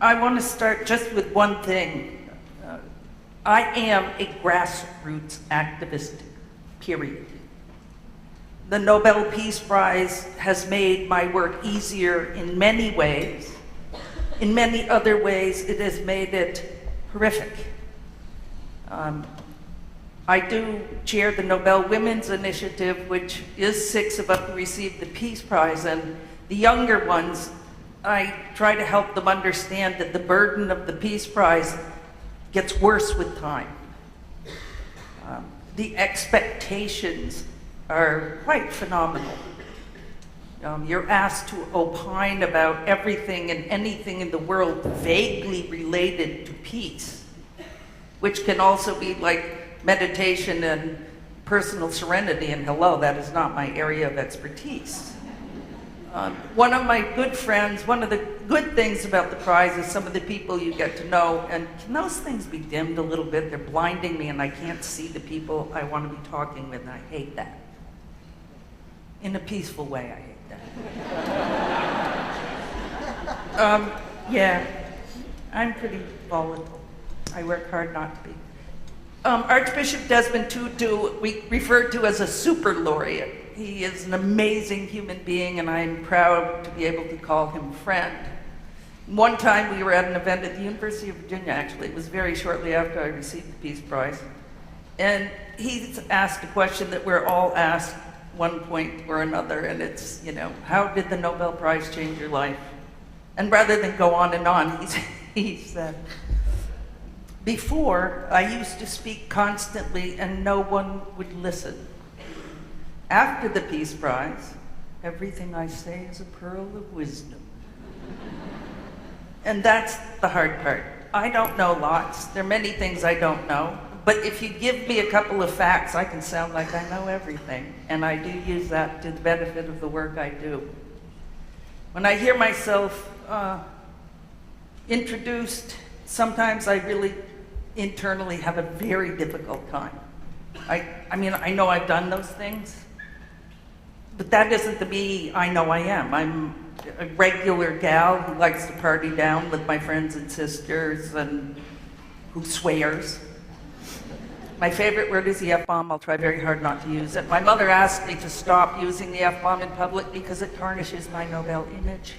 I want to start just with one thing. I am a grassroots activist, period. The Nobel Peace Prize has made my work easier in many ways. In many other ways, it has made it horrific. I do chair the Nobel Women's Initiative, which is 6 of us who received the Peace Prize, and the younger ones, I try to help them understand that the burden of the Peace Prize gets worse with time. The expectations are quite phenomenal. You're asked to opine about everything and anything in the world vaguely related to peace, which can also be like meditation and personal serenity, and hello, that is not my area of expertise. One of my good friends, one of the good things about the prize is some of the people you get to know, and can those things be dimmed a little bit? They're blinding me and I can't see the people I want to be talking with, and I hate that. In a peaceful way, I hate that. Yeah, I'm pretty volatile. I work hard not to be. Archbishop Desmond Tutu, we referred to as a super laureate. He is an amazing human being, and I'm proud to be able to call him friend. One time we were at an event at the University of Virginia, actually. It was very shortly after I received the Peace Prize. And he's asked a question that we're all asked one point or another, and it's, how did the Nobel Prize change your life? And rather than go on and on, he said, before, I used to speak constantly and no one would listen. After the Peace Prize, everything I say is a pearl of wisdom. And that's the hard part. I don't know lots. There are many things I don't know. But if you give me a couple of facts, I can sound like I know everything. And I do use that to the benefit of the work I do. When I hear myself introduced, sometimes I really internally have a very difficult time. I mean, I know I've done those things, but that isn't the me I know I am. I'm a regular gal who likes to party down with my friends and sisters and who swears. My favorite word is the F-bomb. I'll try very hard not to use it. My mother asked me to stop using the F-bomb in public because it tarnishes my Nobel image,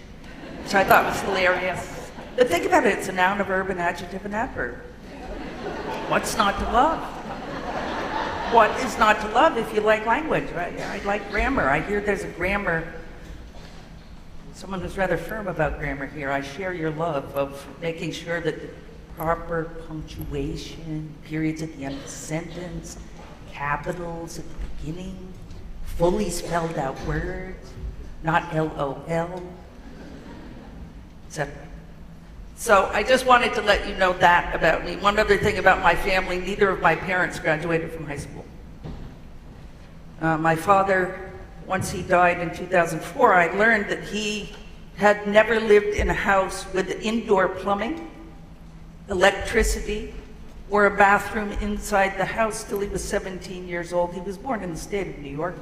which I thought was hilarious. But think about it, it's a noun, a verb, an adjective, an adverb. What's not to love? What is not to love if you like language, right? I like grammar. I hear there's a grammar. Someone who's rather firm about grammar here. I share your love of making sure that the proper punctuation, periods at the end of the sentence, capitals at the beginning, fully spelled out words, not LOL, etc. So I just wanted to let you know that about me. One other thing about my family, neither of my parents graduated from high school. My father, once he died in 2004, I learned that he had never lived in a house with indoor plumbing, electricity, or a bathroom inside the house till he was 17 years old. He was born in the state of New York.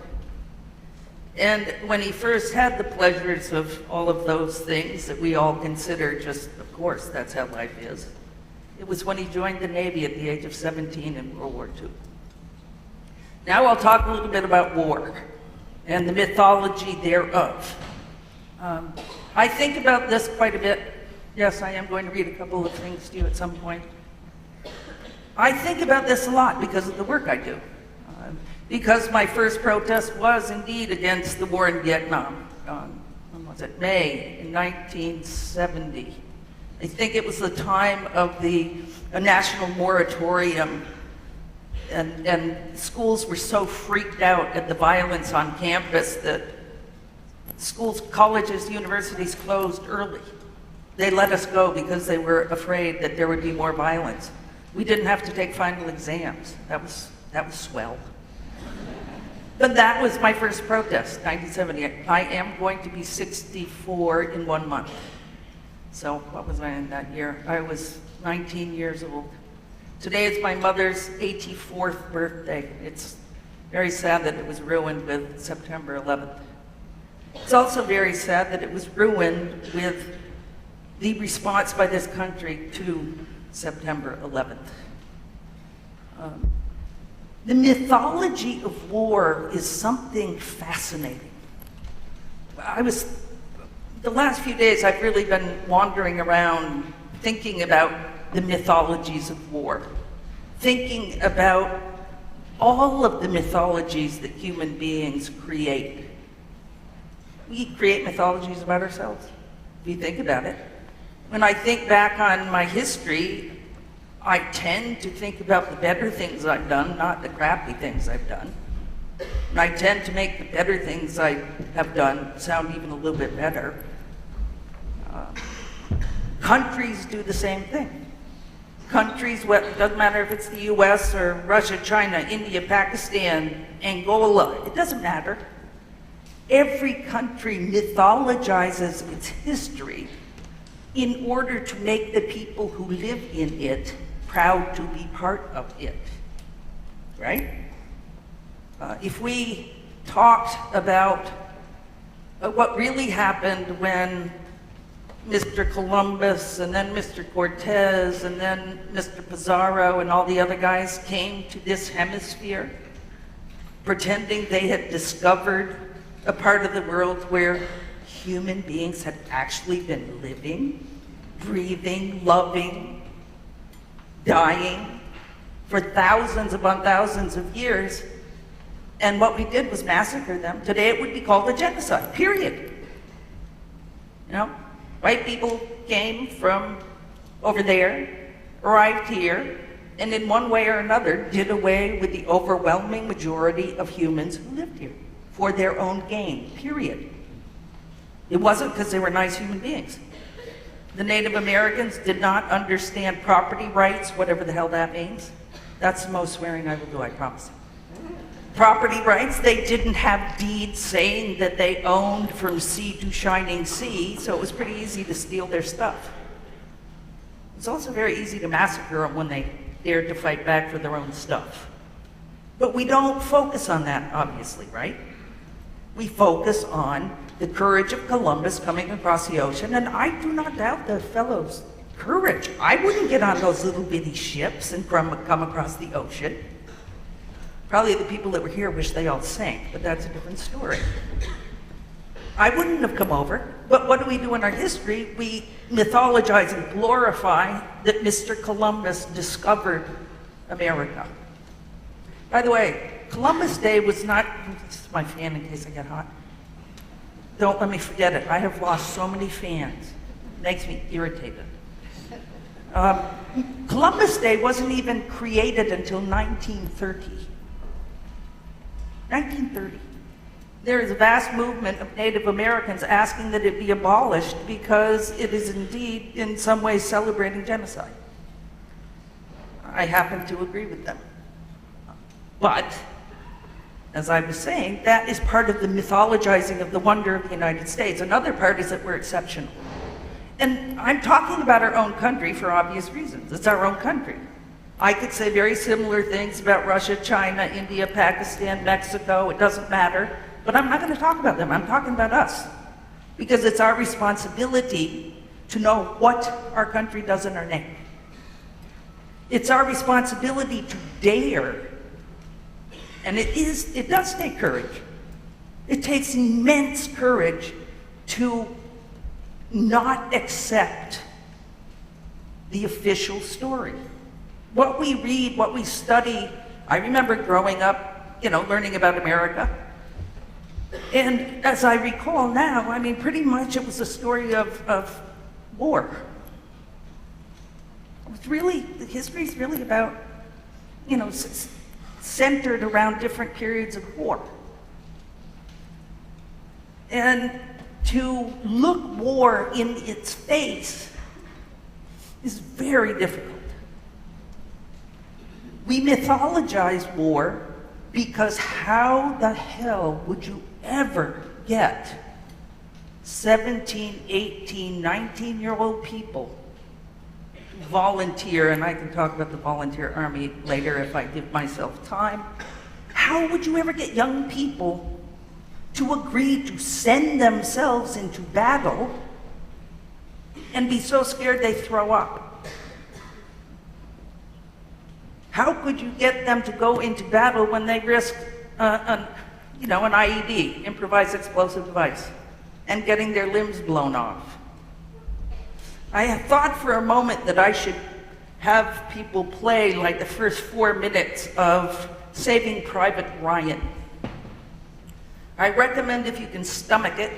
And when he first had the pleasures of all of those things that we all consider just, of course, that's how life is, it was when he joined the Navy at the age of 17 in World War II. Now I'll talk a little bit about war and the mythology thereof. I think about this quite a bit. Yes, I am going to read a couple of things to you at some point. I think about this a lot because of the work I do. Because my first protest was indeed against the war in Vietnam. When was it? May in 1970. I think it was the time of a national moratorium, and schools were so freaked out at the violence on campus that schools, colleges, universities closed early. They let us go because they were afraid that there would be more violence. We didn't have to take final exams. That was swell. But that was my first protest, 1970. I am going to be 64 in 1 month. So what was I in that year? I was 19 years old. Today is my mother's 84th birthday. It's very sad that it was ruined with September 11th. It's also very sad that it was ruined with the response by this country to September 11th. The mythology of war is something fascinating. The last few days I've really been wandering around thinking about the mythologies of war, thinking about all of the mythologies that human beings create. We create mythologies about ourselves, if you think about it. When I think back on my history, I tend to think about the better things I've done, not the crappy things I've done. And I tend to make the better things I have done sound even a little bit better. Countries do the same thing. Countries, it doesn't matter if it's the US or Russia, China, India, Pakistan, Angola, it doesn't matter. Every country mythologizes its history in order to make the people who live in it proud to be part of it, right? If we talked about what really happened when Mr. Columbus and then Mr. Cortez and then Mr. Pizarro and all the other guys came to this hemisphere, pretending they had discovered a part of the world where human beings had actually been living, breathing, loving, dying for thousands upon thousands of years, and what we did was massacre them. Today it would be called a genocide, period. You know, white people came from over there, arrived here, and in one way or another did away with the overwhelming majority of humans who lived here for their own gain, period. It wasn't because they were nice human beings. The Native Americans did not understand property rights, whatever the hell that means. That's the most swearing I will do, I promise. Property rights, they didn't have deeds saying that they owned from sea to shining sea, so it was pretty easy to steal their stuff. It's also very easy to massacre them when they dared to fight back for their own stuff. But we don't focus on that, obviously, right? We focus on the courage of Columbus coming across the ocean, and I do not doubt the fellow's courage. I wouldn't get on those little bitty ships and come across the ocean. Probably the people that were here wish they all sank, but that's a different story. I wouldn't have come over, but what do we do in our history? We mythologize and glorify that Mr. Columbus discovered America. By the way, Columbus Day was not, this is my fan in case I get hot. Don't let me forget it. I have lost so many fans. It makes me irritated. Columbus Day wasn't even created until 1930. 1930. There is a vast movement of Native Americans asking that it be abolished because it is indeed in some ways celebrating genocide. I happen to agree with them. But, as I was saying, that is part of the mythologizing of the wonder of the United States. Another part is that we're exceptional. And I'm talking about our own country for obvious reasons. It's our own country. I could say very similar things about Russia, China, India, Pakistan, Mexico, it doesn't matter. But I'm not going to talk about them. I'm talking about us. Because it's our responsibility to know what our country does in our name. It's our responsibility to dare. And it does take courage. It takes immense courage to not accept the official story. What we read, what we study, I remember growing up, learning about America. And as I recall now, I mean, pretty much it was a story of war. It's really, the history is really about, centered around different periods of war. And to look war in its face is very difficult. We mythologize war because how the hell would you ever get 17, 18, 19-year-old people to volunteer, and I can talk about the volunteer army later if I give myself time. How would you ever get young people to agree to send themselves into battle and be so scared they throw up? How could you get them to go into battle when they risk an IED, improvised explosive device, and getting their limbs blown off? I had thought for a moment that I should have people play like the first 4 minutes of Saving Private Ryan. I recommend, if you can stomach it,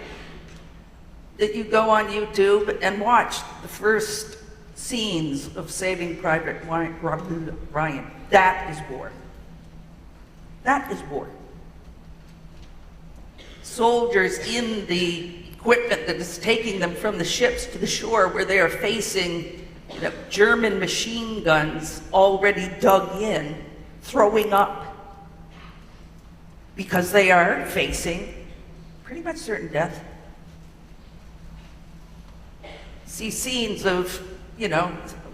that you go on YouTube and watch the first scenes of Saving Private Ryan. That is war. That is war. Soldiers in the equipment that is taking them from the ships to the shore, where they are facing German machine guns already dug in, throwing up, because they are facing pretty much certain death. See scenes of,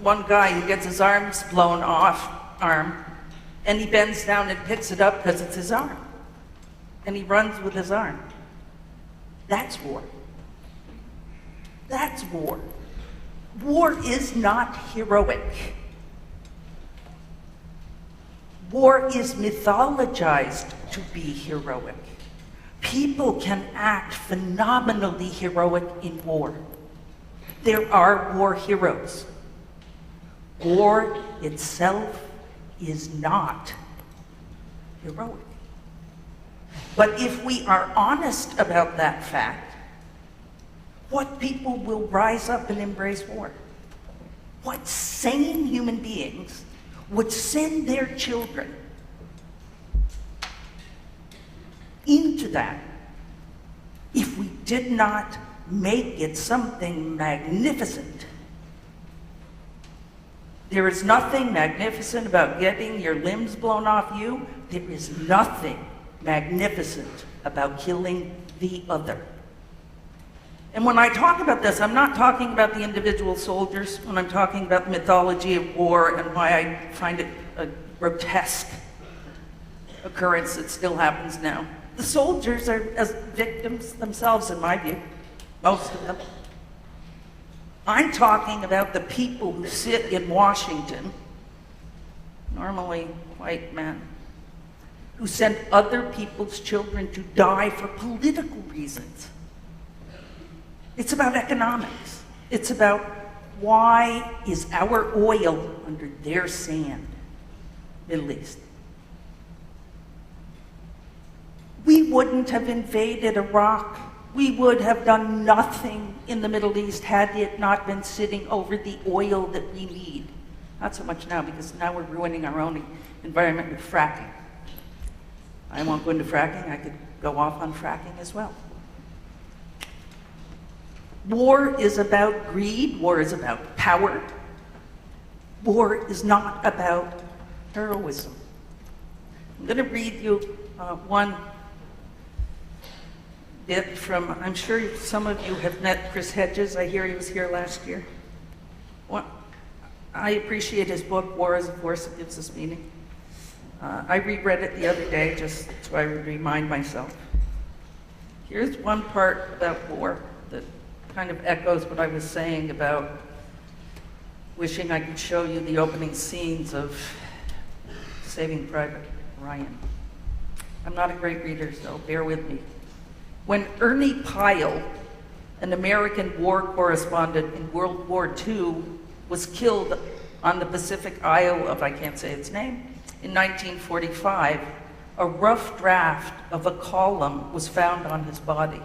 one guy who gets his arms blown off, and he bends down and picks it up because it's his arm. And he runs with his arm. That's war. That's war. War is not heroic. War is mythologized to be heroic. People can act phenomenally heroic in war. There are war heroes. War itself is not heroic. But if we are honest about that fact, what people will rise up and embrace war? What sane human beings would send their children into that if we did not make it something magnificent? There is nothing magnificent about getting your limbs blown off you. There is nothing magnificent about killing the other. And when I talk about this, I'm not talking about the individual soldiers. When I'm talking about the mythology of war and why I find it a grotesque occurrence that still happens now. The soldiers are as victims themselves, in my view, most of them. I'm talking about the people who sit in Washington, normally white men, who send other people's children to die for political reasons. It's about economics. It's about why is our oil under their sand, Middle East. We wouldn't have invaded Iraq. We would have done nothing in the Middle East had it not been sitting over the oil that we need. Not so much now, because now we're ruining our own environment with fracking. I won't go into fracking. I could go off on fracking as well. War is about greed. War is about power. War is not about heroism. I'm going to read you one bit from, I'm sure some of you have met Chris Hedges. I hear he was here last year. Well, I appreciate his book, War as a Force That Gives Us Meaning. I reread it the other day just so I would remind myself. Here's one part about war that kind of echoes what I was saying about wishing I could show you the opening scenes of Saving Private Ryan. I'm not a great reader, so bear with me. When Ernie Pyle, an American war correspondent in World War II, was killed on the Pacific Isle of, I can't say its name, in 1945, a rough draft of a column was found on his body.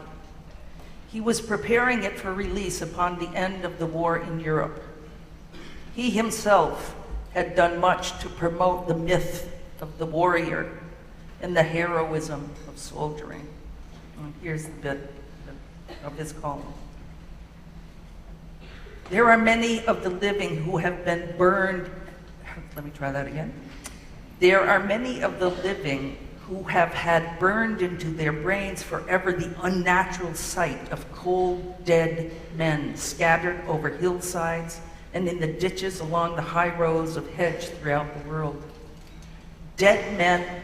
He was preparing it for release upon the end of the war in Europe. He himself had done much to promote the myth of the warrior and the heroism of soldiering. And here's the bit of his column. There are many of the living who have been burned. Let me try that again. There are many of the living who have had burned into their brains forever the unnatural sight of cold, dead men scattered over hillsides and in the ditches along the high rows of hedge throughout the world. Dead men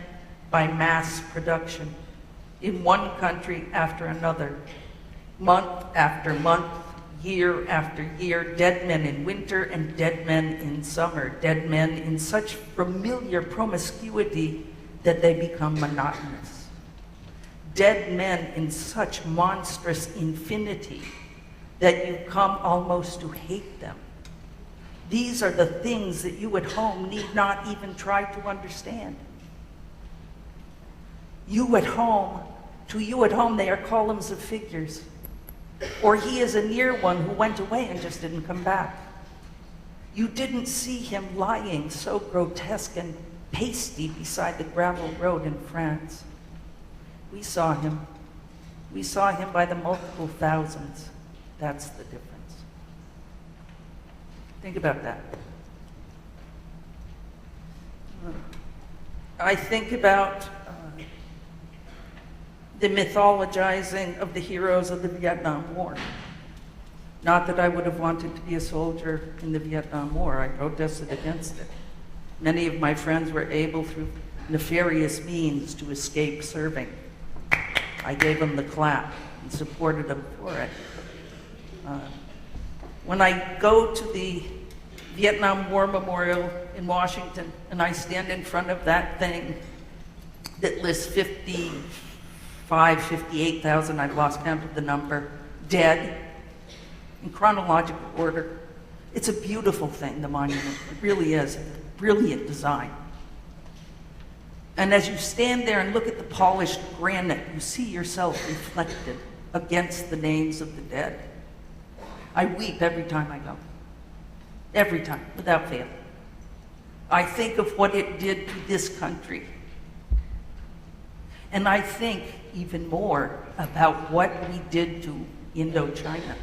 by mass production, in one country after another, month after month, year after year, dead men in winter and dead men in summer, dead men in such familiar promiscuity that they become monotonous. Dead men in such monstrous infinity that you come almost to hate them. These are the things that you at home need not even try to understand. You at home, to you at home, they are columns of figures. Or he is a near one who went away and just didn't come back. You didn't see him lying so grotesque and pasty beside the gravel road in France. We saw him. We saw him by the multiple thousands. That's the difference. Think about that. I think about the mythologizing of the heroes of the Vietnam War. Not that I would have wanted to be a soldier in the Vietnam War. I protested against it. Many of my friends were able, through nefarious means, to escape serving. I gave them the clap and supported them for it. When I go to the Vietnam War Memorial in Washington and I stand in front of that thing that lists 58,000, I've lost count of the number, dead, in chronological order. It's a beautiful thing, the monument. It really is. Brilliant design. And as you stand there and look at the polished granite, you see yourself reflected against the names of the dead. I weep every time I go. Every time, without fail. I think of what it did to this country. And I think even more about what we did to Indochina.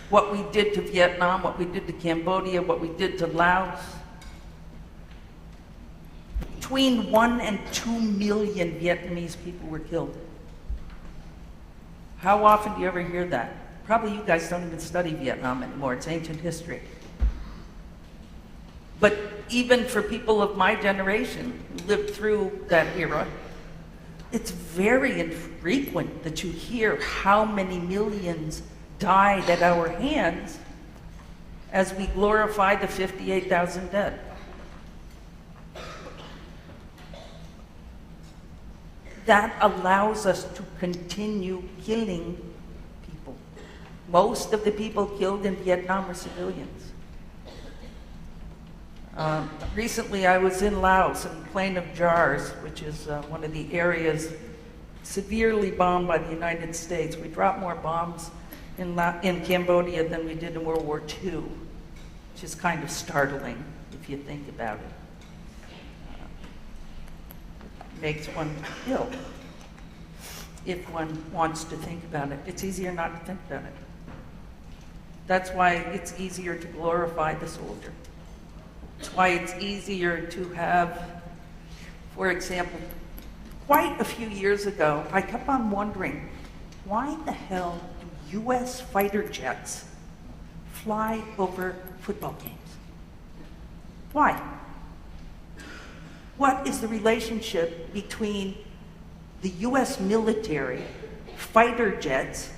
What we did to Vietnam, what we did to Cambodia, what we did to Laos. Between 1 and 2 million Vietnamese people were killed. How often do you ever hear that? Probably you guys don't even study Vietnam anymore. It's ancient history. But even for people of my generation who lived through that era, it's very infrequent that you hear how many millions died at our hands as we glorify the 58,000 dead. That allows us to continue killing people. Most of the people killed in Vietnam were civilians. Recently I was in Laos, in the Plain of Jars, which is one of the areas severely bombed by the United States. We dropped more bombs in Cambodia than we did in World War II, which is kind of startling if you think about it. Makes one ill if one wants to think about it. It's easier not to think about it. That's why it's easier to glorify the soldier. That's why it's easier to have, for example, quite a few years ago, I kept on wondering, why the hell do US fighter jets fly over football games? Why? What is the relationship between the US military, fighter jets,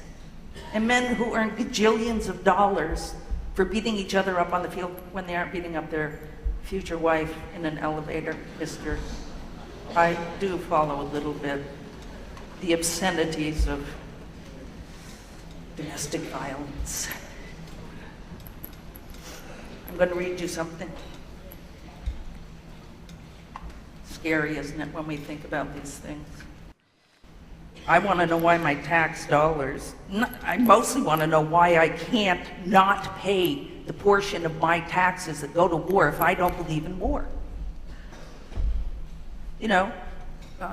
and men who earn gajillions of dollars for beating each other up on the field when they aren't beating up their future wife in an elevator, Mr. I do follow a little bit the obscenities of domestic violence. I'm going to read you something. Scary, isn't it, when we think about these things? I want to know why my tax dollars, I mostly want to know why I can't not pay the portion of my taxes that go to war if I don't believe in war. You know,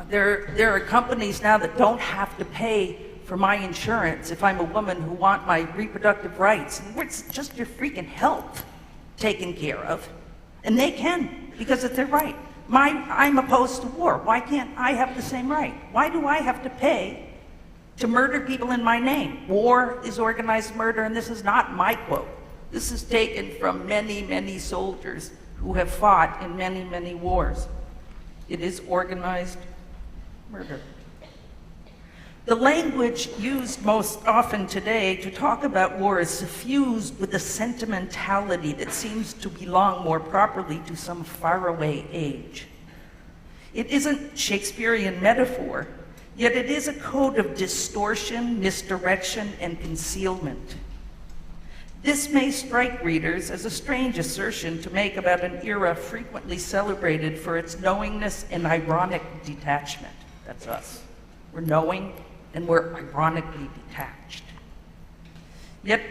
there are companies now that don't have to pay for my insurance if I'm a woman who want my reproductive rights. And it's just your freaking health taken care of. And they can, because it's their right. I'm opposed to war. Why can't I have the same right? Why do I have to pay to murder people in my name? War is organized murder, and this is not my quote. This is taken from many, many soldiers who have fought in many, many wars. It is organized murder. The language used most often today to talk about war is suffused with a sentimentality that seems to belong more properly to some faraway age. It isn't Shakespearean metaphor, yet it is a code of distortion, misdirection, and concealment. This may strike readers as a strange assertion to make about an era frequently celebrated for its knowingness and ironic detachment. That's us. We're knowing and we're ironically detached. Yet,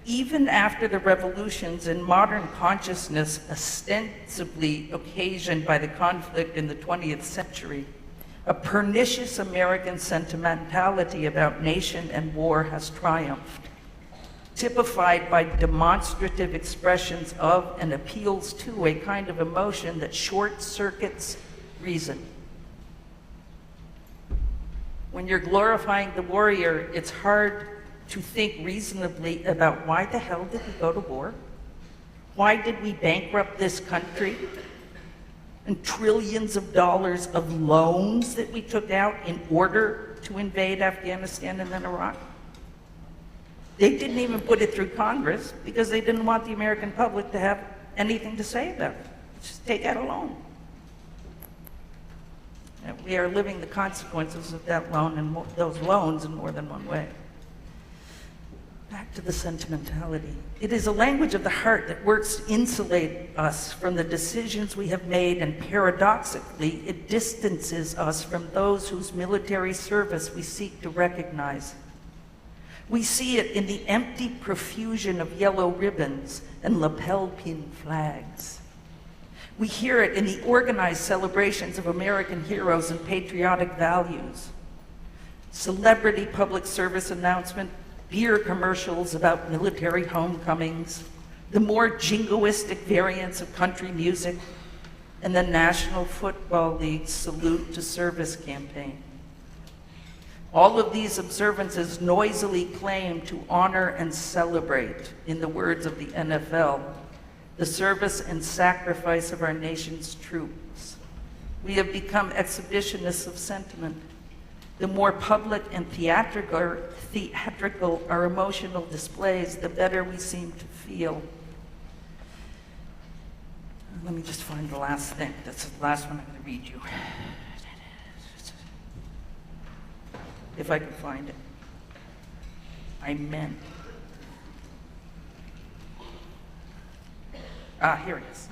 even after the revolutions in modern consciousness ostensibly occasioned by the conflict in the 20th century, a pernicious American sentimentality about nation and war has triumphed, typified by demonstrative expressions of and appeals to a kind of emotion that short-circuits reason. When you're glorifying the warrior, it's hard to think reasonably about why the hell did we go to war? Why did we bankrupt this country? And trillions of dollars of loans that we took out in order to invade Afghanistan and then Iraq? They didn't even put it through Congress because they didn't want the American public to have anything to say about it. Just take out a loan. And we are living the consequences of that loan and those loans in more than one way. Back to the sentimentality. It is a language of the heart that works to insulate us from the decisions we have made, and paradoxically, it distances us from those whose military service we seek to recognize. We see it in the empty profusion of yellow ribbons and lapel pin flags. We hear it in the organized celebrations of American heroes and patriotic values. Celebrity public service announcement, beer commercials about military homecomings, the more jingoistic variants of country music, and the National Football League's Salute to Service campaign. All of these observances noisily claim to honor and celebrate, in the words of the NFL, the service and sacrifice of our nation's troops. We have become exhibitionists of sentiment. The more public and theatrical our emotional displays, the better we seem to feel. Let me just find the last thing. That's the last one I'm going to read you. If I can find it. I meant. Here it is.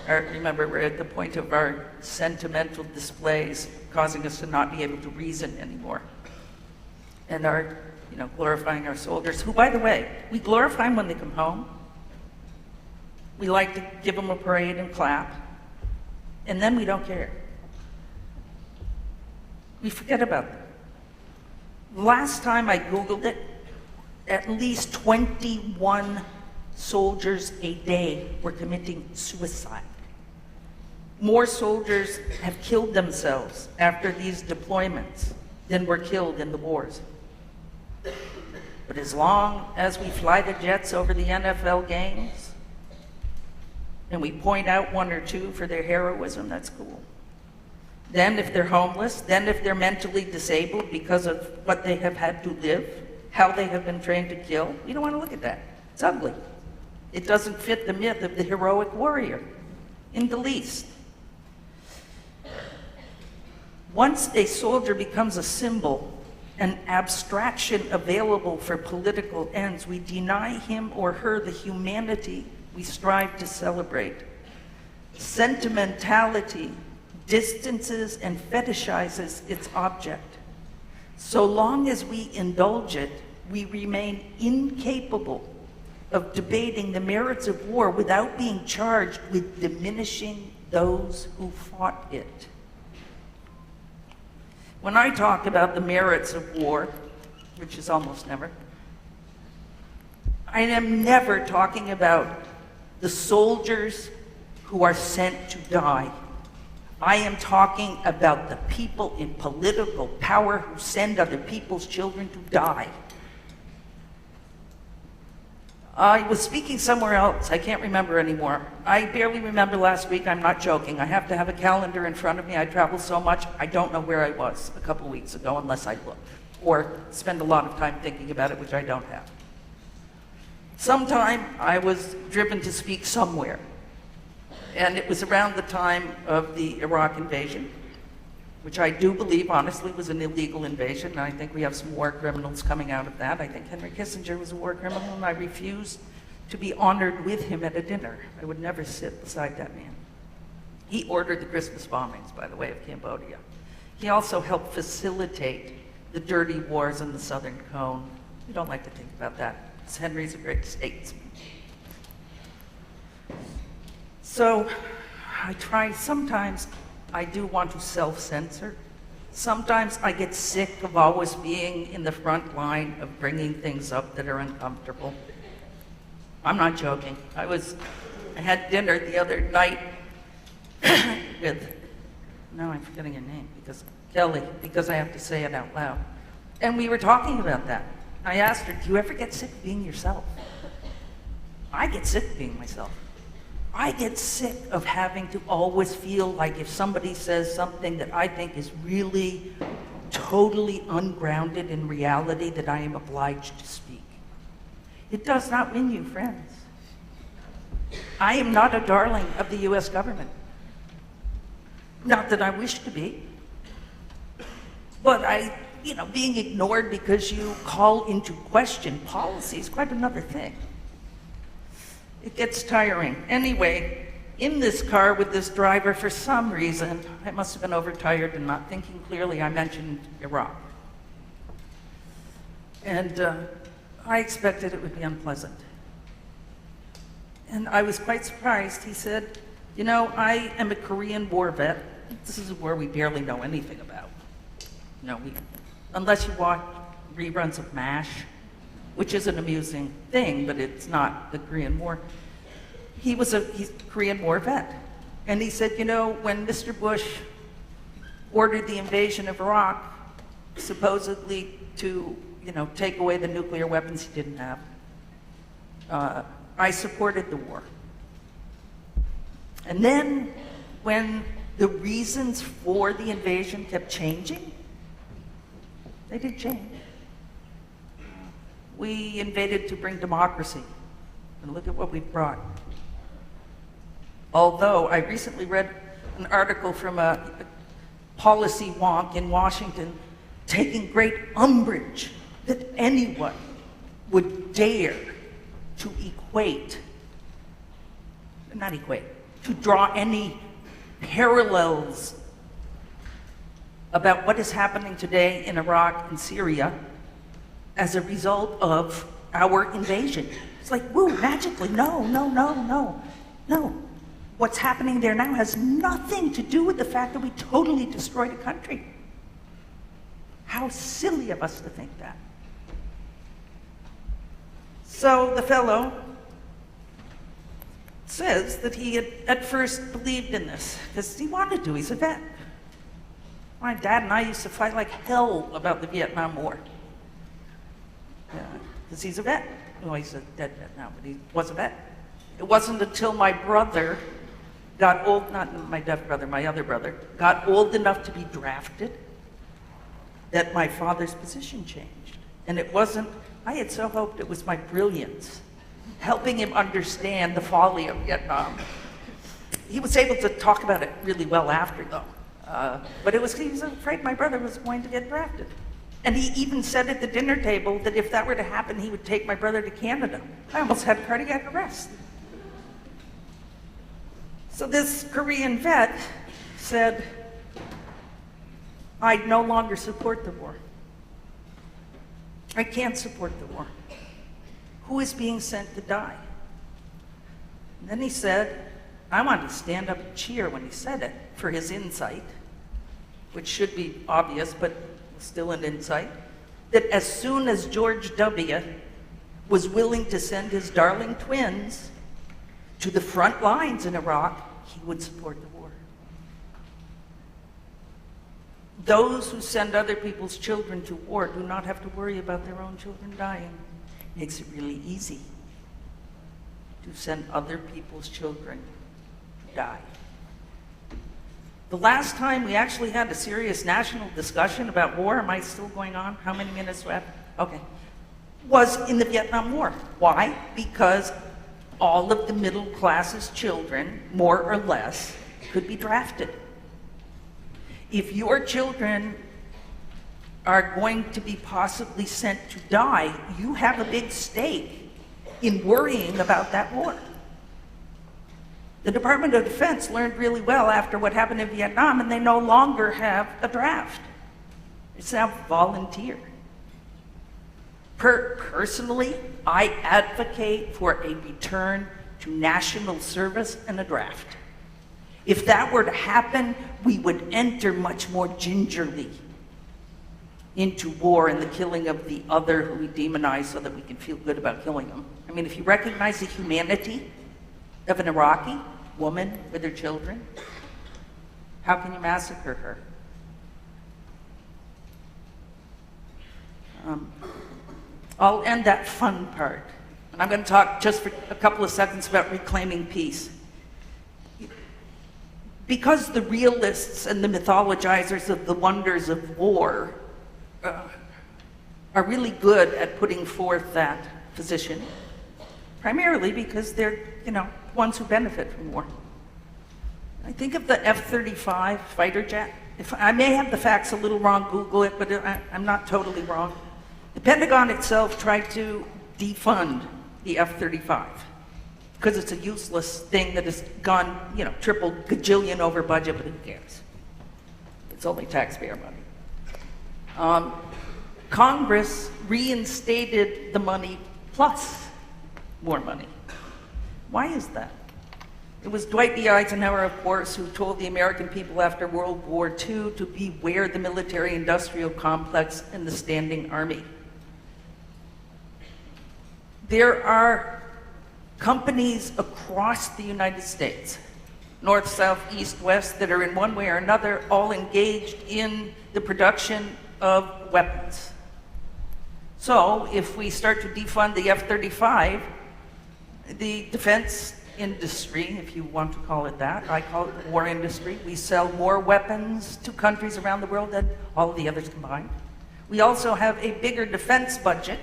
Remember, we're at the point of our sentimental displays causing us to not be able to reason anymore. And our, glorifying our soldiers, who, by the way, we glorify them when they come home. We like to give them a parade and clap. And then we don't care. We forget about them. Last time I Googled it, at least 21 soldiers a day were committing suicide. More soldiers have killed themselves after these deployments than were killed in the wars. But as long as we fly the jets over the NFL games and we point out one or two for their heroism, that's cool. Then if they're homeless, then if they're mentally disabled because of what they have had to live, how they have been trained to kill, we don't want to look at that. It's ugly. It doesn't fit the myth of the heroic warrior in the least. Once a soldier becomes a symbol, an abstraction available for political ends, we deny him or her the humanity we strive to celebrate. Sentimentality distances and fetishizes its object. So long as we indulge it, we remain incapable of debating the merits of war without being charged with diminishing those who fought it. When I talk about the merits of war, which is almost never, I am never talking about the soldiers who are sent to die. I am talking about the people in political power who send other people's children to die. I was speaking somewhere else. I can't remember anymore. I barely remember last week. I'm not joking. I have to have a calendar in front of me. I travel so much, I don't know where I was a couple of weeks ago unless I look or spend a lot of time thinking about it, which I don't have. Sometime I was driven to speak somewhere, and it was around the time of the Iraq invasion, which I do believe, honestly, was an illegal invasion, and I think we have some war criminals coming out of that. I think Henry Kissinger was a war criminal, and I refused to be honored with him at a dinner. I would never sit beside that man. He ordered the Christmas bombings, by the way, of Cambodia. He also helped facilitate the dirty wars in the Southern Cone. We don't like to think about that, because Henry's a great statesman. So I try sometimes. I do want to self-censor. Sometimes I get sick of always being in the front line of bringing things up that are uncomfortable. I'm not joking. I had dinner the other night with, now I'm forgetting her name, Kelly, because I have to say it out loud. And we were talking about that. I asked her, do you ever get sick of being yourself? I get sick of being myself. I get sick of having to always feel like if somebody says something that I think is really totally ungrounded in reality, that I am obliged to speak. It does not win you friends. I am not a darling of the US government. Not that I wish to be. But being ignored because you call into question policy is quite another thing. It gets tiring. Anyway, in this car with this driver, for some reason, I must have been overtired and not thinking clearly, I mentioned Iraq. And I expected it would be unpleasant. And I was quite surprised. He said, I am a Korean War vet. This is a war we barely know anything about. Unless you watch reruns of MASH, which is an amusing thing, but it's not the Korean War. He's a Korean War vet. And he said, when Mr. Bush ordered the invasion of Iraq, supposedly to, take away the nuclear weapons he didn't have, I supported the war. And then when the reasons for the invasion kept changing, they did change. We invaded to bring democracy, and look at what we've brought. Although I recently read an article from a policy wonk in Washington taking great umbrage that anyone would dare to to draw any parallels about what is happening today in Iraq and Syria as a result of our invasion. It's like, woo, magically, no. What's happening there now has nothing to do with the fact that we totally destroyed a country. How silly of us to think that. So the fellow says that he had at first believed in this, because he wanted to, he's a vet. My dad and I used to fight like hell about the Vietnam War. Because he's a vet. Well, he's a dead vet now, but he was a vet. It wasn't until my brother got old, not my deaf brother, my other brother, got old enough to be drafted, that my father's position changed. And it wasn't, I had so hoped it was my brilliance, helping him understand the folly of Vietnam. He was able to talk about it really well after, though. But he was afraid my brother was going to get drafted. And he even said at the dinner table that if that were to happen, he would take my brother to Canada. I almost had a cardiac arrest. So this Korean vet said, I no longer support the war. I can't support the war. Who is being sent to die? And then he said, I wanted to stand up and cheer when he said it for his insight, which should be obvious, but still an insight, that as soon as George W. was willing to send his darling twins to the front lines in Iraq, he would support the war. Those who send other people's children to war do not have to worry about their own children dying. Makes it really easy. to send other people's children to die. The last time we actually had a serious national discussion about war, am I still going on? How many minutes do I have? Okay. Was in the Vietnam War. Why? Because all of the middle class's children, more or less, could be drafted. If your children are going to be possibly sent to die, you have a big stake in worrying about that war. The Department of Defense learned really well after what happened in Vietnam, and they no longer have a draft. It's now volunteer. Personally, I advocate for a return to national service and a draft. If that were to happen, we would enter much more gingerly into war and the killing of the other who we demonize so that we can feel good about killing them. I mean, if you recognize the humanity of an Iraqi woman with her children, how can you massacre her? I'll end that fun part, and I'm going to talk just for a couple of seconds about reclaiming peace. Because the realists and the mythologizers of the wonders of war are really good at putting forth that position, primarily because they're, ones who benefit from war. I think of the F-35 fighter jet. If I may have the facts a little wrong, Google it, but I'm not totally wrong. The Pentagon itself tried to defund the F-35 because it's a useless thing that has gone, triple gajillion over budget, but who cares? It's only taxpayer money. Congress reinstated the money plus more money. Why is that? It was Dwight D. Eisenhower, of course, who told the American people after World War II to beware the military-industrial complex and the standing army. There are companies across the United States, north, south, east, west, that are in one way or another all engaged in the production of weapons. So if we start to defund the F-35, the defense industry, if you want to call it that, I call it the war industry, we sell more weapons to countries around the world than all of the others combined. We also have a bigger defense budget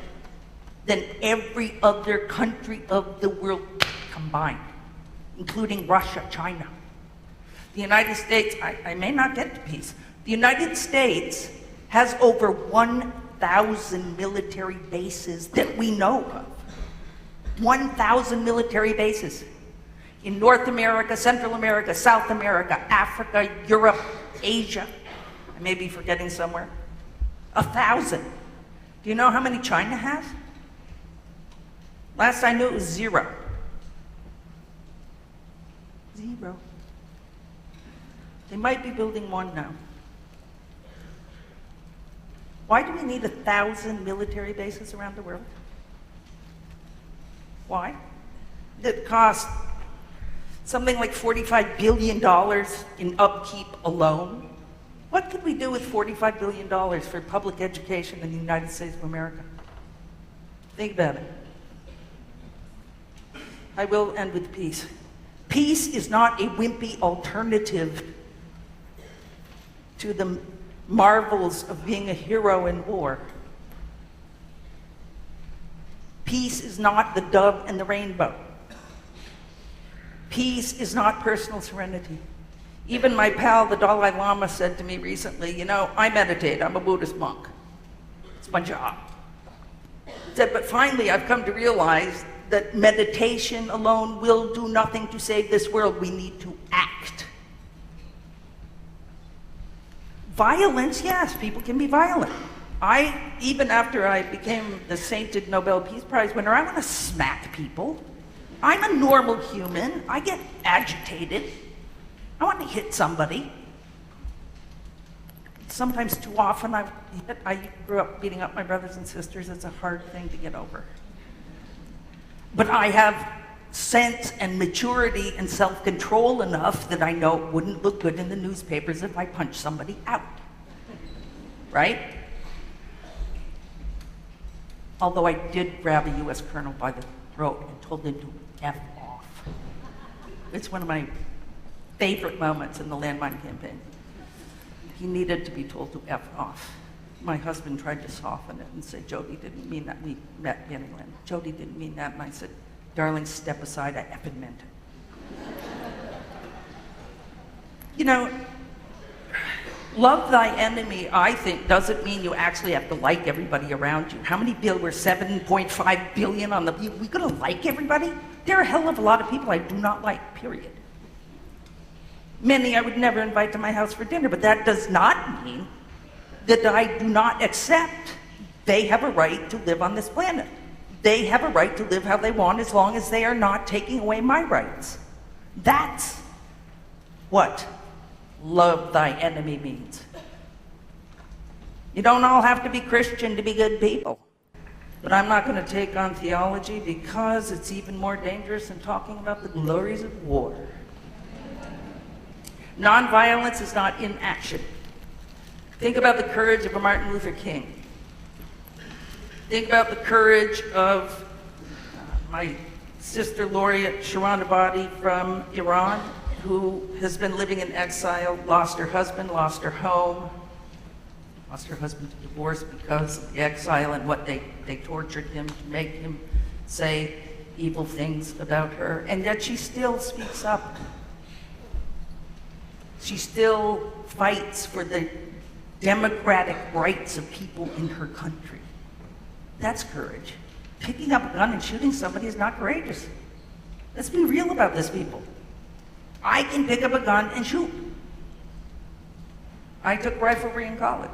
than every other country of the world combined, including Russia, China. The United States, I may not get to peace, the United States has over 1,000 military bases that we know of. 1,000 military bases in North America, Central America, South America, Africa, Europe, Asia. I may be forgetting somewhere. 1,000. Do you know how many China has? Last I knew it was 0. 0. They might be building one now. Why do we need 1,000 military bases around the world? Why? That cost something like $45 billion in upkeep alone. What could we do with $45 billion for public education in the United States of America? Think about it. I will end with peace. Peace is not a wimpy alternative to the marvels of being a hero in war. Peace is not the dove and the rainbow. Peace is not personal serenity. Even my pal, the Dalai Lama, said to me recently, I meditate, I'm a Buddhist monk. It's my job. He said, but finally I've come to realize that meditation alone will do nothing to save this world. We need to act. Violence, yes, people can be violent. Even after I became the sainted Nobel Peace Prize winner, I want to smack people. I'm a normal human. I get agitated. I want to hit somebody. Sometimes too often I grew up beating up my brothers and sisters. It's a hard thing to get over. But I have sense and maturity and self-control enough that I know it wouldn't look good in the newspapers if I punched somebody out. Right? Although I did grab a U.S. colonel by the throat and told him to F off. It's one of my favorite moments in the landmine campaign. He needed to be told to F off. My husband tried to soften it and say, Jody didn't mean that. We met anyway. Jody didn't mean that. And I said, darling, step aside, I effing meant it. You know, love thy enemy, I think, doesn't mean you actually have to like everybody around you. How many billion? We're 7.5 billion on the, we gonna like everybody? There are a hell of a lot of people I do not like, period. Many I would never invite to my house for dinner, but that does not mean that I do not accept they have a right to live on this planet. They have a right to live how they want as long as they are not taking away my rights. That's what love thy enemy means. You don't all have to be Christian to be good people. But I'm not going to take on theology because it's even more dangerous than talking about the glories of war. Nonviolence is not inaction. Think about the courage of a Martin Luther King. Think about the courage of my sister laureate Sharon Abadi from Iran, who has been living in exile, lost her husband, lost her home, lost her husband to divorce because of the exile and what they tortured him to make him say evil things about her. And yet she still speaks up. She still fights for the democratic rights of people in her country. That's courage. Picking up a gun and shooting somebody is not courageous. Let's be real about this, people. I can pick up a gun and shoot. I took riflery in college.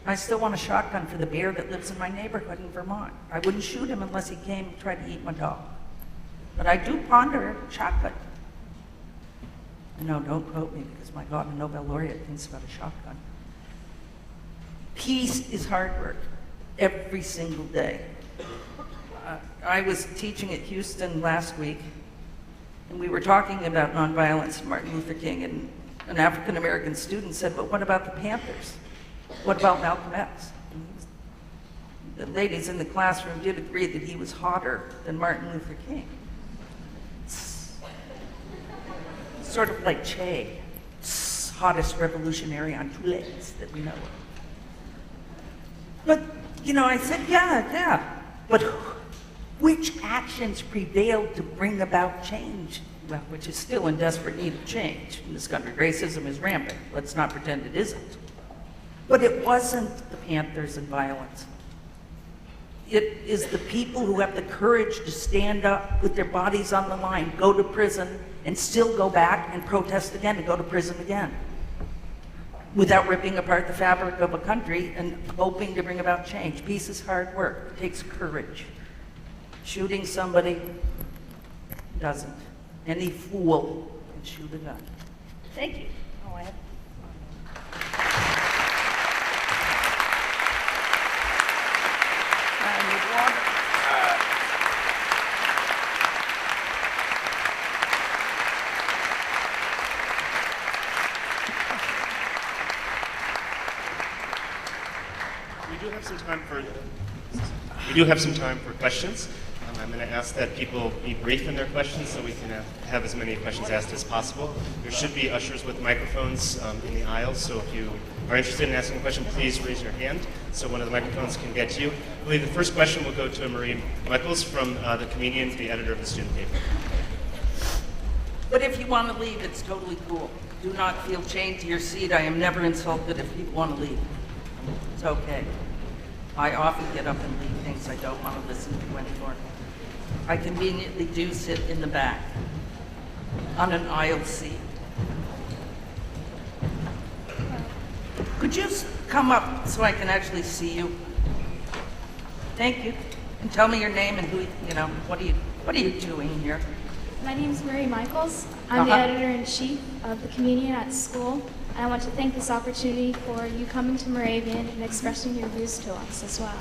I still want a shotgun for the bear that lives in my neighborhood in Vermont. I wouldn't shoot him unless he came and tried to eat my dog. But I do ponder a shotgun. No, don't quote me because my God, a Nobel Laureate thinks about a shotgun. Peace is hard work every single day. I was teaching at Houston last week, and we were talking about nonviolence and Martin Luther King, and an African-American student said, but what about the Panthers? What about Malcolm X? The ladies in the classroom did agree that he was hotter than Martin Luther King. Sort of like Che, hottest revolutionary on two legs that we know of. But, you know, I said, yeah, but which actions prevailed to bring about change? Well, which is still in desperate need of change. In this country, racism is rampant. Let's not pretend it isn't. But it wasn't the Panthers and violence. It is the people who have the courage to stand up with their bodies on the line, go to prison, and still go back and protest again and go to prison again without ripping apart the fabric of a country and hoping to bring about change. Peace is hard work. It takes courage. Shooting somebody doesn't. Any fool can shoot a gun. Thank you. Oh, I have... We do have some time for questions. I'm going to ask that people be brief in their questions so we can have as many questions asked as possible. There should be ushers with microphones in the aisles, so if you are interested in asking a question, please raise your hand so one of the microphones can get to you. I believe the first question will go to Marie Michaels from the comedian, the editor of the student paper. But if you want to leave, it's totally cool. Do not feel chained to your seat. I am never insulted if people want to leave. It's okay. I often get up and leave things I don't want to listen to anymore. I conveniently do sit in the back on an aisle seat. Could you come up so I can actually see you? Thank you. And tell me your name and who, you know, what are you doing here? My name is Marie Michaels. I'm the editor-in-chief of the comedian at school. And I want to thank this opportunity for you coming to Moravian and expressing your views to us as well.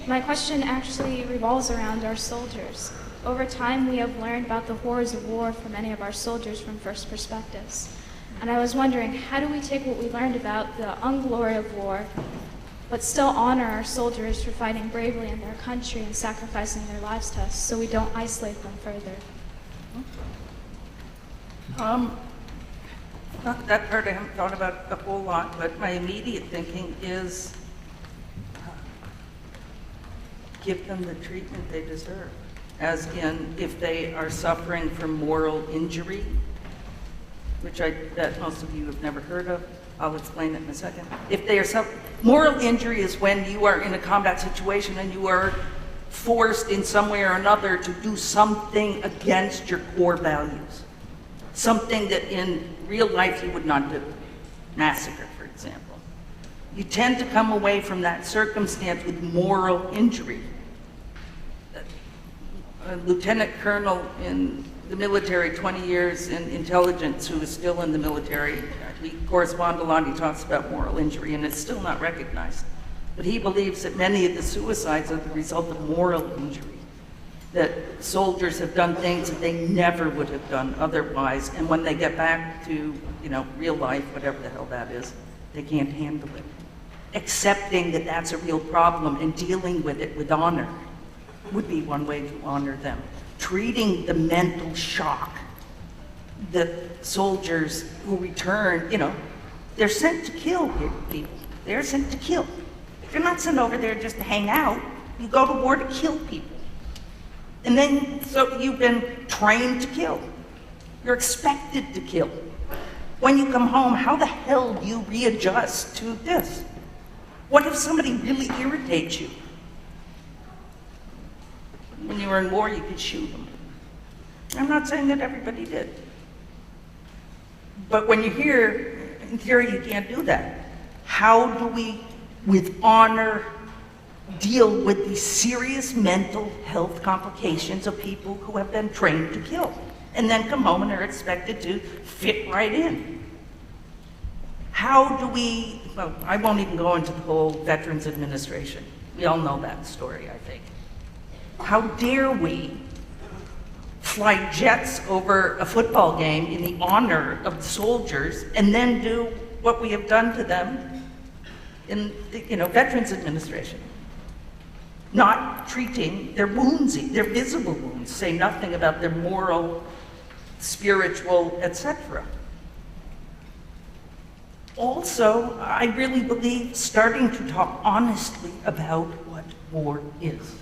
My question actually revolves around our soldiers. Over time, we have learned about the horrors of war from many of our soldiers from first perspectives. And I was wondering, how do we take what we learned about the unglory of war, but still honor our soldiers for fighting bravely in their country and sacrificing their lives to us so we don't isolate them further. Not that part I haven't thought about a whole lot, but my immediate thinking is give them the treatment they deserve. As in, if they are suffering from moral injury, which I bet most of you have never heard of, I'll explain it in a second. If they are moral injury is when you are in a combat situation and you are forced in some way or another to do something against your core values. Something that in real life you would not do. Massacre, for example. You tend to come away from that circumstance with moral injury. A lieutenant colonel in the military, 20 years in intelligence, who is still in the military, we correspond a lot, he talks about moral injury, and it's still not recognized. But he believes that many of the suicides are the result of moral injury. That soldiers have done things that they never would have done otherwise, and when they get back to, real life, whatever the hell that is, they can't handle it. Accepting that that's a real problem and dealing with it with honor would be one way to honor them. Treating the mental shock that soldiers who return, they're sent to kill people. They're sent to kill. You're not sent over there just to hang out. You go to war to kill people. And then, so you've been trained to kill. You're expected to kill. When you come home, how the hell do you readjust to this? What if somebody really irritates you? When you were in war, you could shoot them. I'm not saying that everybody did. But when you're here, in theory, you can't do that. How do we, with honor, deal with the serious mental health complications of people who have been trained to kill and then come home and are expected to fit right in? How do we, well, I won't even go into the whole Veterans Administration. We all know that story, I think. How dare we fly jets over a football game in the honor of the soldiers and then do what we have done to them in the Veterans Administration? Not treating their wounds, their visible wounds, say nothing about their moral, spiritual, etc. Also, I really believe starting to talk honestly about what war is.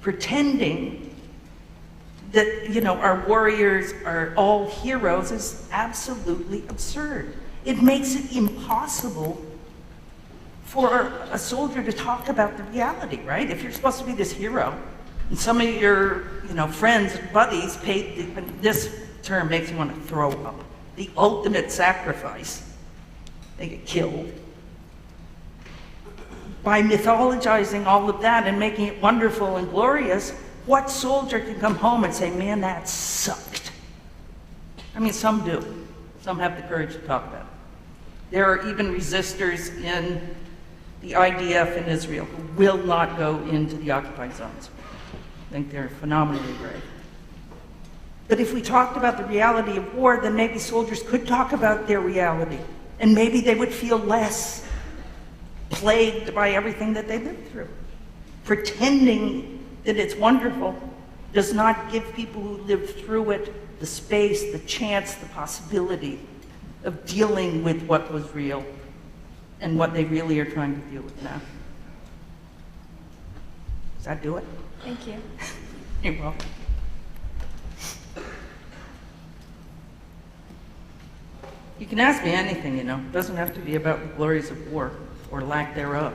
Pretending that, our warriors are all heroes is absolutely absurd. It makes it impossible for a soldier to talk about the reality, right? If you're supposed to be this hero, and some of your, friends, buddies paid, this term makes me want to throw up, the ultimate sacrifice. They get killed. By mythologizing all of that and making it wonderful and glorious, what soldier can come home and say, man, that sucked? I mean, some do. Some have the courage to talk about it. There are even resistors in the IDF in Israel who will not go into the occupied zones. I think they're phenomenally brave. But if we talked about the reality of war, then maybe soldiers could talk about their reality. And maybe they would feel less plagued by everything that they lived through. Pretending that it's wonderful does not give people who lived through it the space, the chance, the possibility of dealing with what was real and what they really are trying to deal with now. Does that do it? Thank you. You're welcome. You can ask me anything, It doesn't have to be about the glories of war or lack thereof.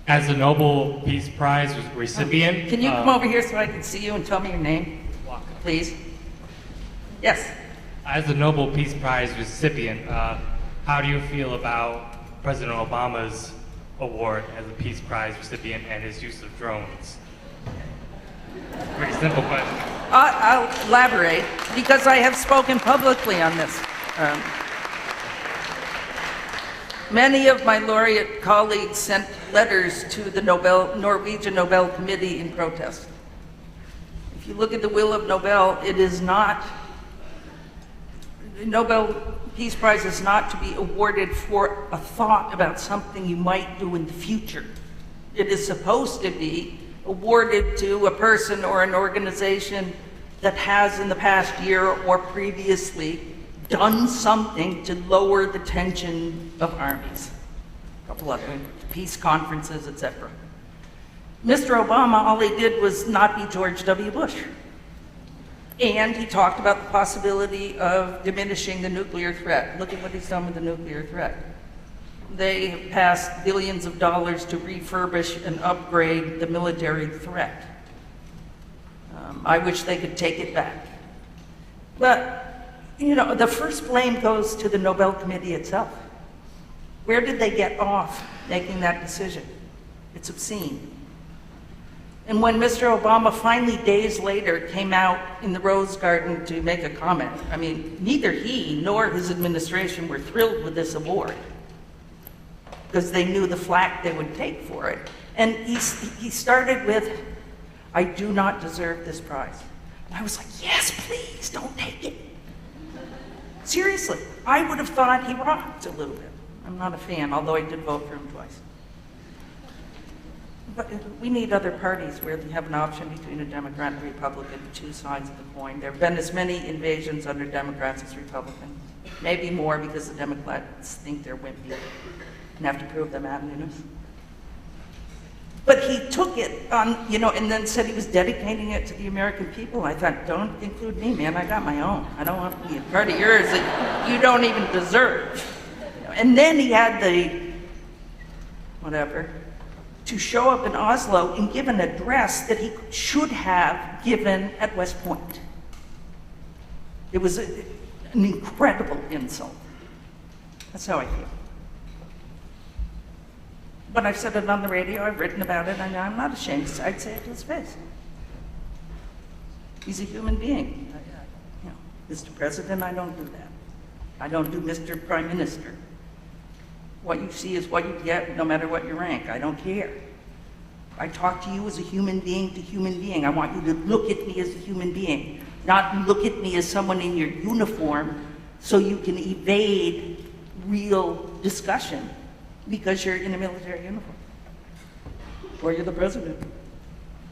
As a Nobel Peace Prize recipient... Can you come over here so I can see you and tell me your name, please? Yes. As a Nobel Peace Prize recipient, how do you feel about President Obama's award as a Peace Prize recipient and his use of drones? Pretty simple question. I'll elaborate because I have spoken publicly on this. Many of my laureate colleagues sent letters to the Norwegian Nobel Committee in protest. If you look at the will of Nobel, it is not, Nobel Peace Prize is not to be awarded for a thought about something you might do in the future. It is supposed to be awarded to a person or an organization that has in the past year or previously done something to lower the tension of armies. A couple of peace conferences, etc. Mr. Obama, all he did was not be George W. Bush. And he talked about the possibility of diminishing the nuclear threat. Look at what he's done with the nuclear threat. They have passed billions of dollars to refurbish and upgrade the military threat. I wish they could take it back. But, you know, the first blame goes to the Nobel Committee itself. Where did they get off making that decision? It's obscene. And when Mr. Obama finally, days later, came out in the Rose Garden to make a comment, I mean, neither he nor his administration were thrilled with this award because they knew the flack they would take for it. And he started with, "I do not deserve this prize." And I was like, yes, please, don't take it. Seriously, I would have thought he rocked a little bit. I'm not a fan, although I did vote for him twice. But we need other parties where they have an option between a Democrat and a Republican, two sides of the coin. There have been as many invasions under Democrats as Republicans. Maybe more because the Democrats think they're wimpy and have to prove their manliness. But he took it on, you know, and then said he was dedicating it to the American people. I thought, don't include me, man. I got my own. I don't want to be a part of yours that you don't even deserve. You know, and then he had the, whatever, to show up in Oslo and give an address that he should have given at West Point. It was an incredible insult. That's how I feel. But I've said it on the radio, I've written about it, and I'm not ashamed. I'd say it to his face. He's a human being. You know, Mr. President, I don't do that. I don't do Mr. Prime Minister. What you see is what you get, no matter what your rank. I don't care. I talk to you as a human being to human being. I want you to look at me as a human being, not look at me as someone in your uniform so you can evade real discussion because you're in a military uniform. Or you're the president.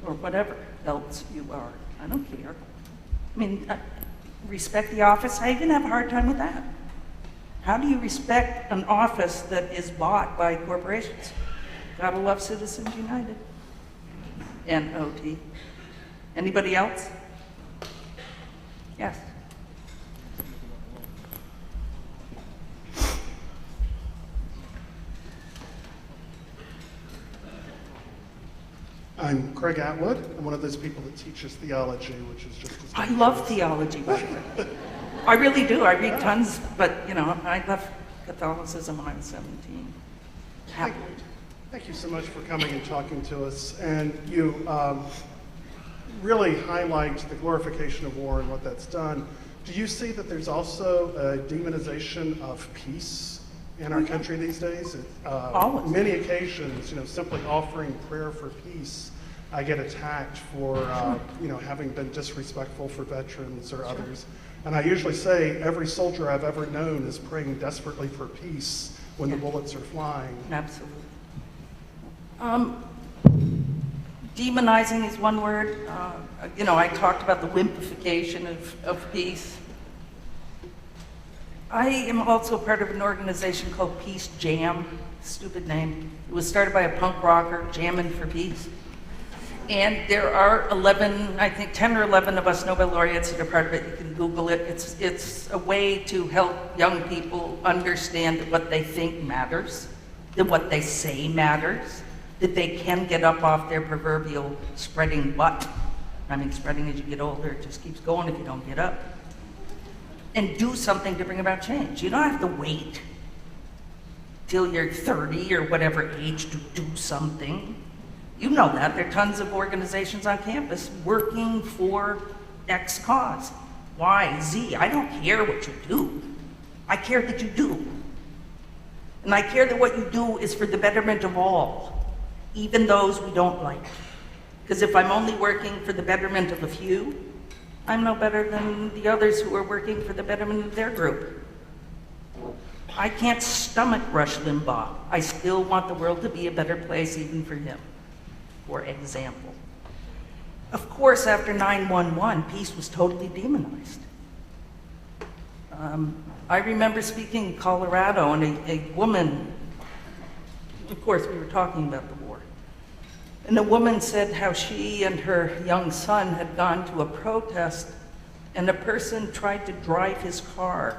Or whatever else you are. I don't care. I mean, respect the office. I even have a hard time with that. How do you respect an office that is bought by corporations? Gotta love Citizens United. N-O-T. Anybody else? Yes. I'm Craig Atwood. I'm one of those people that teaches theology, which is just as I love theology, by the way. I really do. I read tons, but, you know, I left Catholicism when I was 17. Happily. Thank you so much for coming and talking to us. And you really highlight the glorification of war and what that's done. Do you see that there's also a demonization of peace in our country these days? Always. Many occasions, you know, simply offering prayer for peace, I get attacked for, you know, having been disrespectful for veterans or others. And I usually say every soldier I've ever known is praying desperately for peace when the bullets are flying. Absolutely. Demonizing is one word. You know, I talked about the wimpification of peace. I am also part of an organization called Peace Jam, stupid name. It was started by a punk rocker, jamming for peace. And there are 11, I think 10 or 11 of us Nobel Laureates that are part of it. You can Google it. It's a way to help young people understand that what they think matters, that what they say matters, that they can get up off their proverbial spreading butt. I mean, spreading as you get older, it just keeps going if you don't get up. And do something to bring about change. You don't have to wait till you're 30 or whatever age to do something. You know that. There are tons of organizations on campus working for X cause. Y, Z. I don't care what you do. I care that you do. And I care that what you do is for the betterment of all, even those we don't like. Because if I'm only working for the betterment of a few, I'm no better than the others who are working for the betterment of their group. I can't stomach Rush Limbaugh. I still want the world to be a better place even for him, for example. Of course, after 9/11, peace was totally demonized. I remember speaking in Colorado, and a woman, of course, we were talking about the war, and a woman said how she and her young son had gone to a protest, and a person tried to drive his car,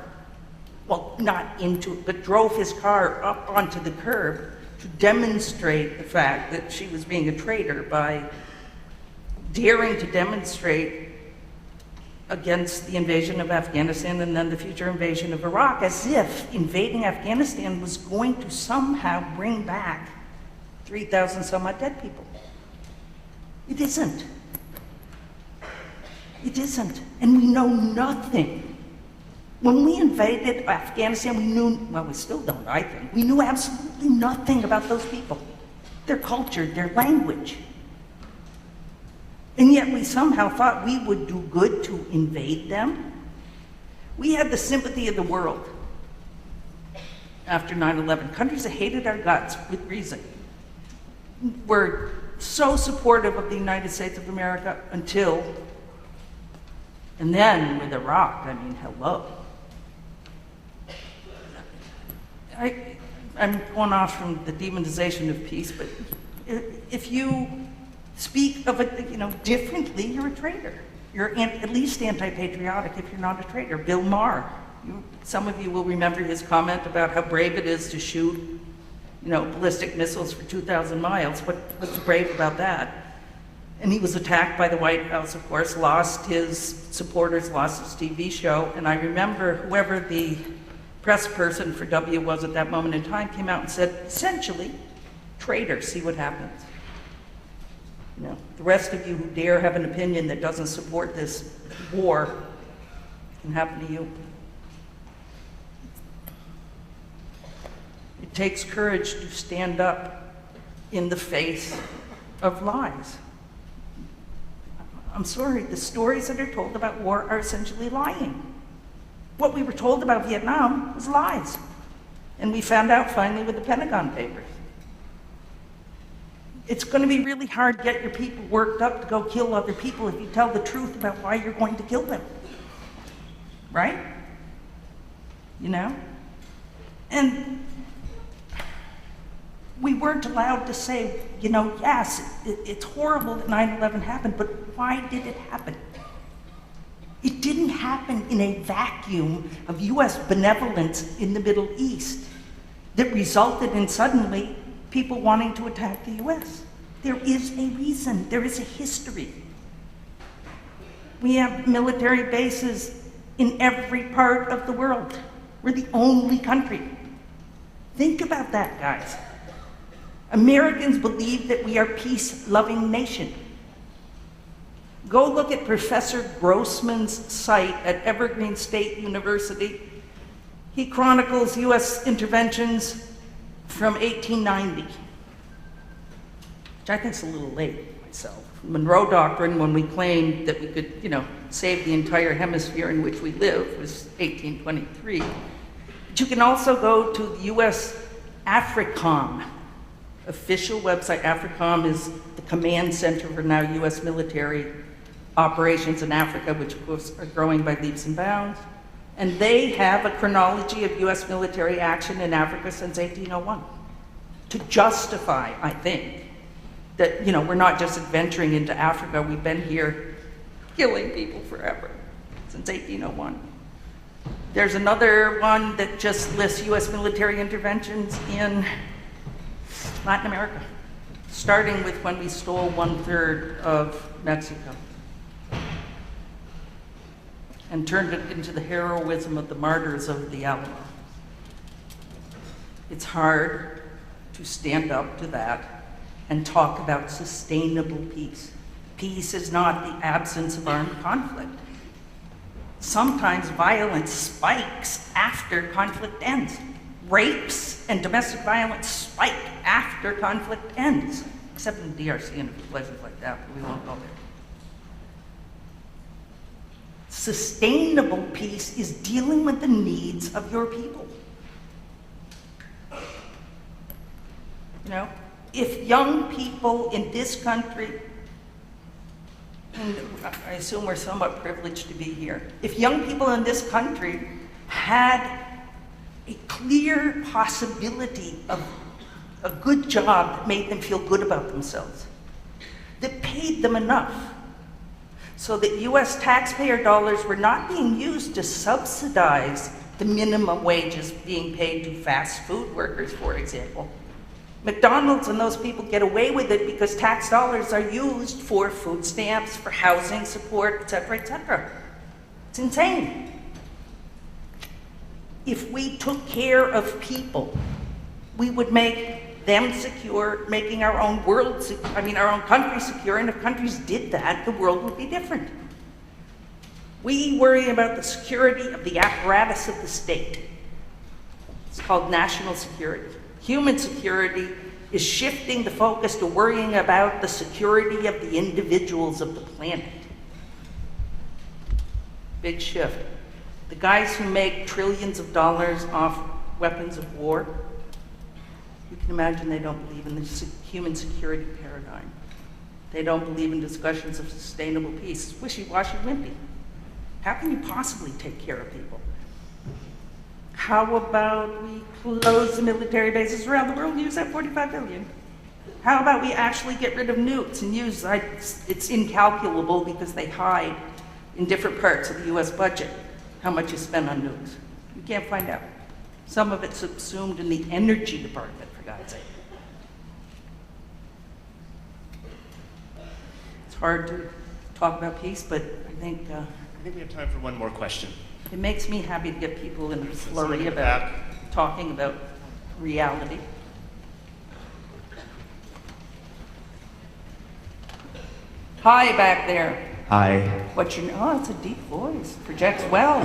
well, not into it, but drove his car up onto the curb to demonstrate the fact that she was being a traitor by daring to demonstrate against the invasion of Afghanistan and then the future invasion of Iraq, as if invading Afghanistan was going to somehow bring back 3,000 some odd dead people. It isn't. It isn't. And we know nothing. When we invaded Afghanistan, we knew, well, we still don't, I think, we knew absolutely nothing about those people, their culture, their language. And yet we somehow thought we would do good to invade them. We had the sympathy of the world after 9/11. Countries that hated our guts with reason were so supportive of the United States of America until, and then with Iraq, I mean, hello. I'm going off from the demonization of peace, but if you speak of it, differently, you're a traitor. You're at least anti-patriotic if you're not a traitor. Bill Maher, some of you will remember his comment about how brave it is to shoot, ballistic missiles for 2,000 miles. What's brave about that? And he was attacked by the White House, of course, lost his supporters, lost his TV show. And I remember whoever the press person for W was at that moment in time came out and said, essentially, traitor, see what happens. The rest of you who dare have an opinion that doesn't support this war can happen to you. It takes courage to stand up in the face of lies. I'm sorry, the stories that are told about war are essentially lying. What we were told about Vietnam was lies. And we found out finally with the Pentagon Papers. It's going to be really hard to get your people worked up to go kill other people if you tell the truth about why you're going to kill them. Right? And we weren't allowed to say, yes, it's horrible that 9/11 happened, but why did it happen? It didn't happen in a vacuum of U.S. benevolence in the Middle East that resulted in suddenly people wanting to attack the U.S. There is a reason. There is a history. We have military bases in every part of the world. We're the only country. Think about that, guys. Americans believe that we are a peace-loving nation. Go look at Professor Grossman's site at Evergreen State University. He chronicles U.S. interventions from 1890, which I think is a little late myself. Monroe Doctrine, when we claimed that we could, save the entire hemisphere in which we live, was 1823. But you can also go to the U.S. AFRICOM official website. AFRICOM is the command center for now U.S. military operations in Africa, which of course are growing by leaps and bounds. And they have a chronology of U.S. military action in Africa since 1801 to justify, I think, that, we're not just adventuring into Africa. We've been here killing people forever, since 1801. There's another one that just lists U.S. military interventions in Latin America, starting with when we stole 1/3 of Mexico and turned it into the heroism of the martyrs of the Alamo. It's hard to stand up to that and talk about sustainable peace. Peace is not the absence of armed conflict. Sometimes violence spikes after conflict ends. Rapes and domestic violence spike after conflict ends, except in the DRC and places like that, but we won't go there. Sustainable peace is dealing with the needs of your people. You know, if young people in this country, and I assume we're somewhat privileged to be here, if young people in this country had a clear possibility of a good job that made them feel good about themselves, that paid them enough, so that US taxpayer dollars were not being used to subsidize the minimum wages being paid to fast food workers, for example. McDonald's and those people get away with it because tax dollars are used for food stamps, for housing support, etc., etc. It's insane. If we took care of people, we would make them secure, making our own world, our own country secure, and if countries did that, the world would be different. We worry about the security of the apparatus of the state. It's called national security. Human security is shifting the focus to worrying about the security of the individuals of the planet. Big shift. The guys who make trillions of dollars off weapons of war, you can imagine they don't believe in the human security paradigm. They don't believe in discussions of sustainable peace. It's wishy-washy, wimpy. How can you possibly take care of people? How about we close the military bases around the world and use that $45 billion? How about we actually get rid of nukes and use, it's incalculable because they hide in different parts of the US budget how much is spent on nukes. You can't find out. Some of it's subsumed in the energy department, for God's sake. It's hard to talk about peace, but I think we have time for one more question. it makes me happy to get people in a flurry about talking about reality. Hi, back there. Hi, What's your name? Oh, it's a deep voice. Projects well.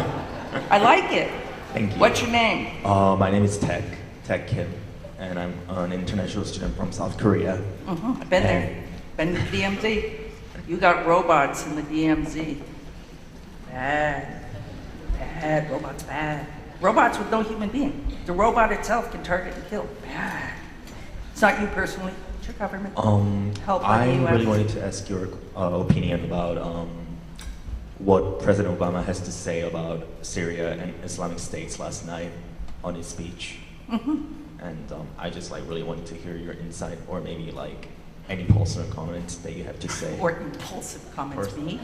I like it. thank you. What's your name? My name is Tech Kim, and I'm an international student from South Korea. I've been there. Been to the DMZ. You got robots in the DMZ. Bad. Bad. Robots bad. Robots with no human being. The robot itself can target and kill. Bad. It's not you personally. It's your government. Help by the I US. really wanted to ask your opinion about what President Obama has to say about Syria and Islamic states last night on his speech. And I just really wanted to hear your insight, or maybe any personal comments that you have to say. Or impulsive comments, me.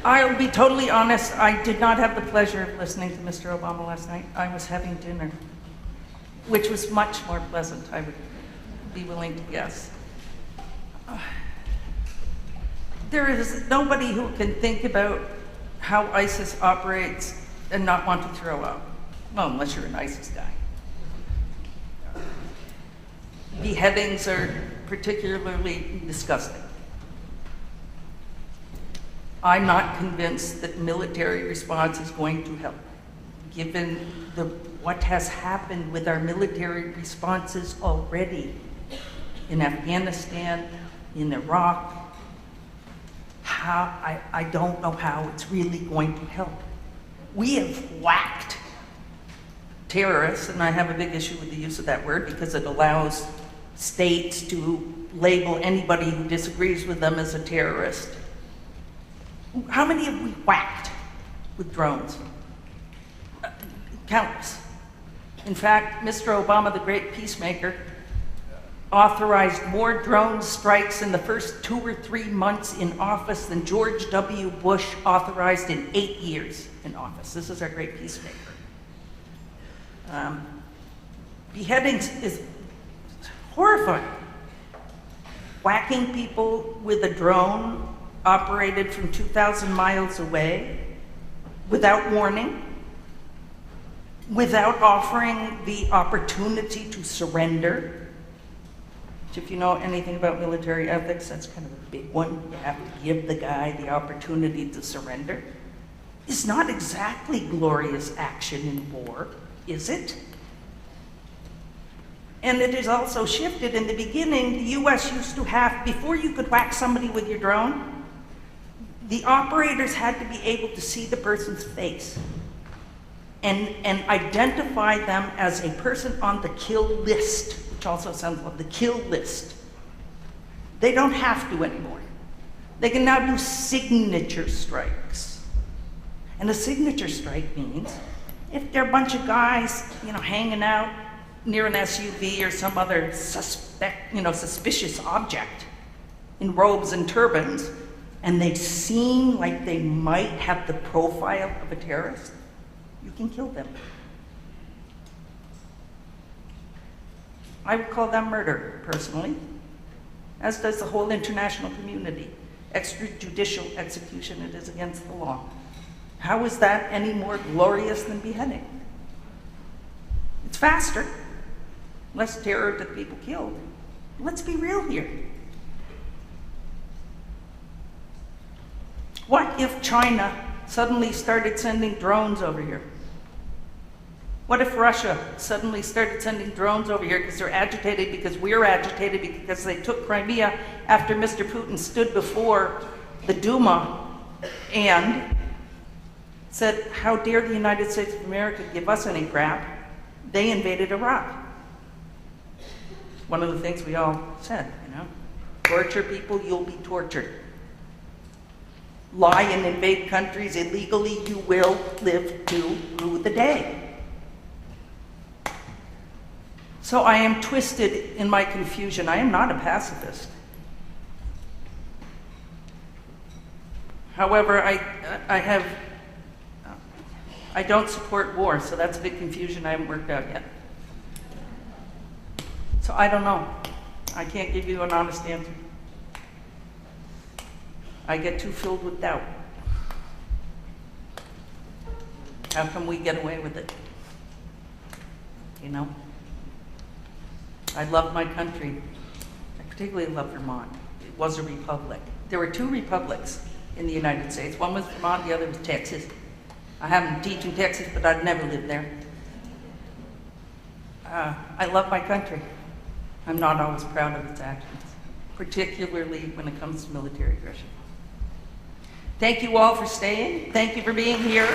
I'll be totally honest, I did not have the pleasure of listening to Mr. Obama last night. I was having dinner, which was much more pleasant, I would be willing to guess. There is nobody who can think about how ISIS operates and not want to throw up. Well, unless you're an ISIS guy. Beheadings are particularly disgusting. I'm not convinced that military response is going to help, given what has happened with our military responses already in Afghanistan, in Iraq. I don't know how it's really going to help. We have whacked terrorists, and I have a big issue with the use of that word because it allows states to label anybody who disagrees with them as a terrorist. How many have we whacked with drones? Countless. In fact, Mr. Obama, the great peacemaker, authorized more drone strikes in the first 2 or 3 months in office than George W. Bush authorized in 8 years in office. This is our great peacemaker. Beheadings is horrifying. Whacking people with a drone operated from 2,000 miles away without warning, without offering the opportunity to surrender. If you know anything about military ethics, that's kind of a big one. You have to give the guy the opportunity to surrender. It's not exactly glorious action in war, is it? And it is also shifted. In the beginning, the US used to have, before you could whack somebody with your drone, the operators had to be able to see the person's face. and identify them as a person on the kill list, which also sounds like the kill list. They don't have to anymore. They can now do signature strikes. And a signature strike means if there are a bunch of guys, hanging out near an SUV or some other suspicious object in robes and turbans, and they seem like they might have the profile of a terrorist, you can kill them. I would call that murder, personally, as does the whole international community. Extrajudicial execution, it is against the law. How is that any more glorious than beheading? It's faster, less terror to the people killed. Let's be real here. What if China suddenly started sending drones over here? What if Russia suddenly started sending drones over here because they're agitated, because we're agitated, because they took Crimea after Mr. Putin stood before the Duma and said, how dare the United States of America give us any crap? They invaded Iraq. One of the things we all said, torture people, you'll be tortured. Lie and invade countries illegally, you will live to rue the day. So I am twisted in my confusion. I am not a pacifist. However, I don't support war, so that's a big confusion I haven't worked out yet. So I don't know. I can't give you an honest answer. I get too filled with doubt. How can we get away with it? I love my country. I particularly love Vermont. It was a republic. There were two republics in the United States. One was Vermont, the other was Texas. I happen to teach in Texas, but I'd never lived there. I love my country. I'm not always proud of its actions, particularly when it comes to military aggression. Thank you all for staying. Thank you for being here.